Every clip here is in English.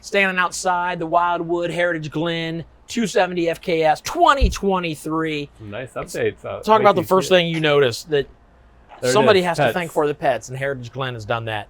standing outside the Wildwood Heritage Glen 270FKS 2023. Some nice updates. Talk about the first thing you notice that somebody has pets. to thank for the pets, and Heritage Glen has done that.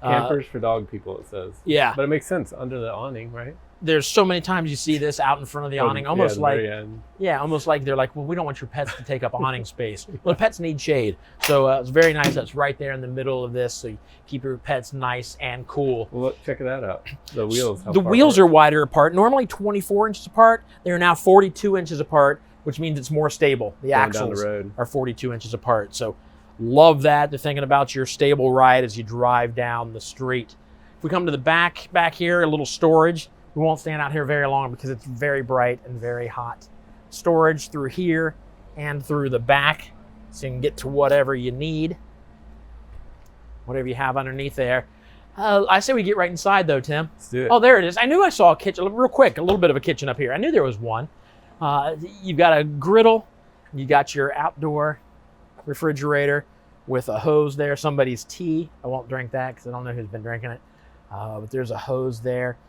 Campers for dog people, it says. Yeah. But it makes sense under the awning, right? There's so many times you see this out in front of the awning, almost almost like they're like, well, we don't want your pets to take up awning space. Well, the pets need shade. So it's very nice that's right there in the middle of this, so you keep your pets nice and cool. Well, look, check that out. The wheels. The wheels are wider apart. Normally 24 inches apart. They're now 42 inches apart, which means it's more stable. The axles are 42 inches apart. So love that. They're thinking about your stable ride as you drive down the street. If we come to the back here, a little storage. We won't stand out here very long because it's very bright and very hot. Storage through here and through the back, so you can get to whatever you need, whatever you have underneath there. I say we get right inside though, Tim. Let's do it. Oh, there it is. I knew I saw a kitchen, real quick, a little bit of a kitchen up here. I knew there was one. You've got a griddle, you got your outdoor refrigerator with a hose there, somebody's tea. I won't drink that because I don't know who's been drinking it. But there's a hose there.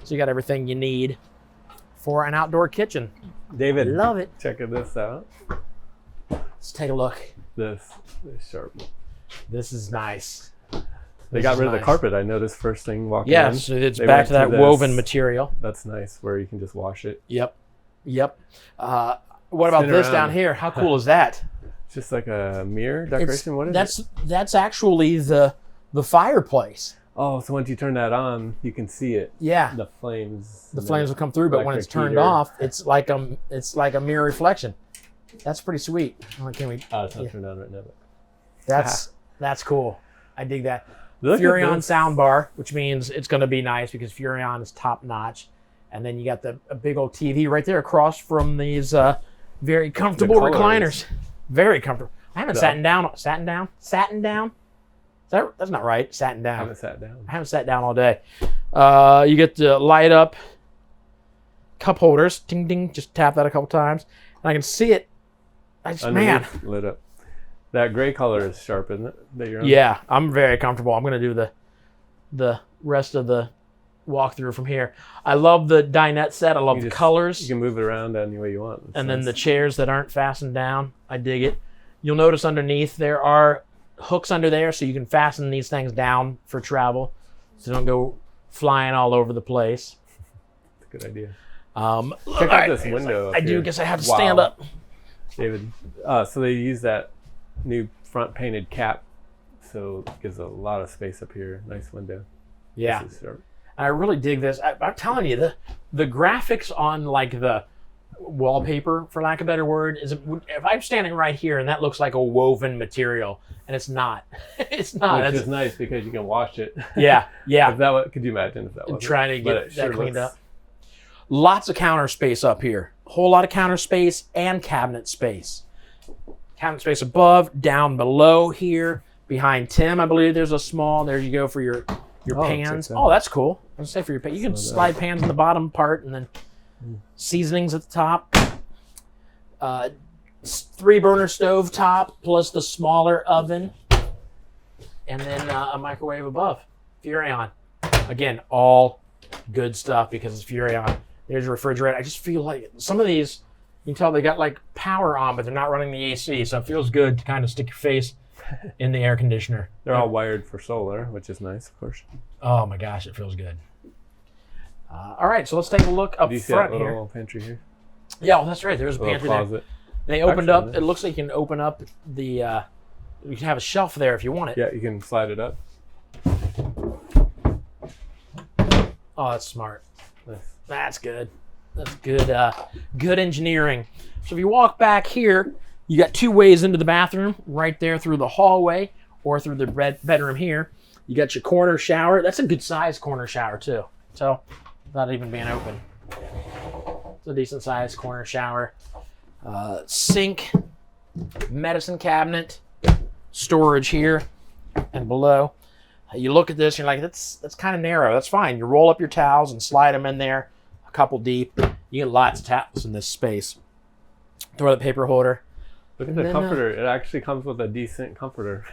So you got everything you need for an outdoor kitchen. David, love it. Checking this out. Let's take a look. This is sharp. This is nice. They got rid of the carpet. I noticed first thing walking in. Yeah, so it's back to that woven material. That's nice, where you can just wash it. Yep. What about this down here? How cool is that? It's just like a mirror decoration. What is it? That's actually the fireplace. Oh, so once you turn that on, you can see it. Yeah. The flames. The flames will come through, but when it's turned off, it's like a mirror reflection. That's pretty sweet. Can we? It's not turned on right now. But... That's cool. I dig that. Furrion sound bar, which means it's going to be nice because Furrion is top notch, and then you got a big old TV right there across from these very comfortable recliners. Very comfortable. I haven't sat down. That's not right. Satin down. I haven't sat down. I haven't sat down all day. You get to light up cup holders. Ding, ding. Just tap that a couple times. And I can see it. Man. Lit up. That gray color is sharp, isn't it? That you're on? Yeah, I'm very comfortable. I'm going to do the rest of the walkthrough from here. I love the dinette set. I love the colors. You can move it around any way you want. And then the chairs that aren't fastened down. I dig it. You'll notice underneath there are hooks under there so you can fasten these things down for travel so they don't go flying all over the place. That's a good idea. Check out this window. I do guess I have to stand up. David, so they use that new front painted cap, so it gives a lot of space up here. Nice window. Yeah. I really dig this. I'm telling you, the graphics on like the wallpaper, for lack of a better word, is if I'm standing right here and that looks like a woven material, and it's not. It's not. Which is nice because you can wash it. Yeah. Could you imagine if that was trying to get that cleaned up? Lots of counter space up here. A whole lot of counter space and cabinet space. Cabinet space above, down below here. Behind Tim, I believe there's a small. There you go for your pans. Oh, that's cool. I was say for your pan. You can slide pans in the bottom part and then seasonings at the top. 3-burner stove top plus the smaller oven, and then a microwave above. Furrion. Again, all good stuff because it's Furrion. There's a refrigerator. I just feel like some of these, you can tell they got like power on, but they're not running the AC, so it feels good to kind of stick your face in the air conditioner. They're all wired for solar, which is nice, of course. Oh my gosh, it feels good. All right, so let's take a look up front here. Little pantry here? Yeah, well, that's right. There's a pantry closet. They opened up. It looks like you can open up the. You can have a shelf there if you want it. Yeah, you can slide it up. Oh, that's smart. Nice. That's good. That's good. Good engineering. So if you walk back here, you got 2 ways into the bathroom. Right there through the hallway or through the bedroom here. You got your corner shower. That's a good size corner shower too. So. Without even being open. It's a decent sized corner shower. Sink, medicine cabinet, storage here and below. You look at this, you're like, that's kind of narrow. That's fine. You roll up your towels and slide them in there a couple deep. You get lots of towels in this space. Toilet paper holder. Look at And the then, comforter. It actually comes with a decent comforter.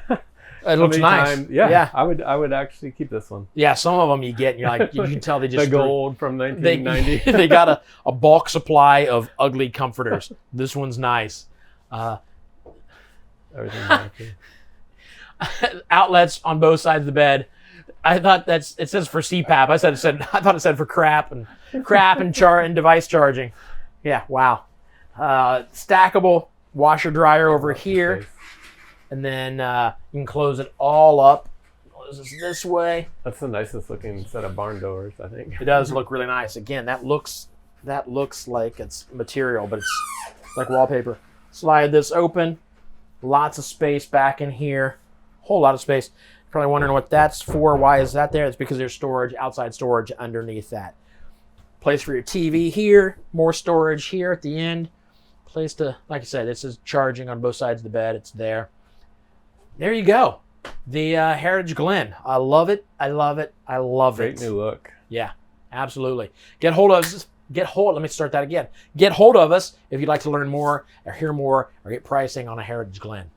It looks nice. Yeah, I would actually keep this one. Yeah, some of them you get, and you're like, you can tell they just The gold from 1990. They got a bulk supply of ugly comforters. This one's nice. Everything's back here. Outlets on both sides of the bed. I thought it says for CPAP. I thought it said for crap and device charging. Yeah, wow. Stackable washer dryer over here, Space. and then you can close it all up. Close this way. That's the nicest looking set of barn doors, I think. It does look really nice. Again, that looks like it's material, but it's like wallpaper. Slide this open. Lots of space back in here. Whole lot of space. Probably wondering what that's for. Why is that there? It's because there's storage, outside storage underneath that. Place for your TV here. More storage here at the end. Place to, like I said, this is charging on both sides of the bed. It's there. There you go. The Heritage Glen. I love it. I love it. I love it. Great new look. Yeah, absolutely. Let me start that again. Get hold of us if you'd like to learn more or hear more or get pricing on a Heritage Glen.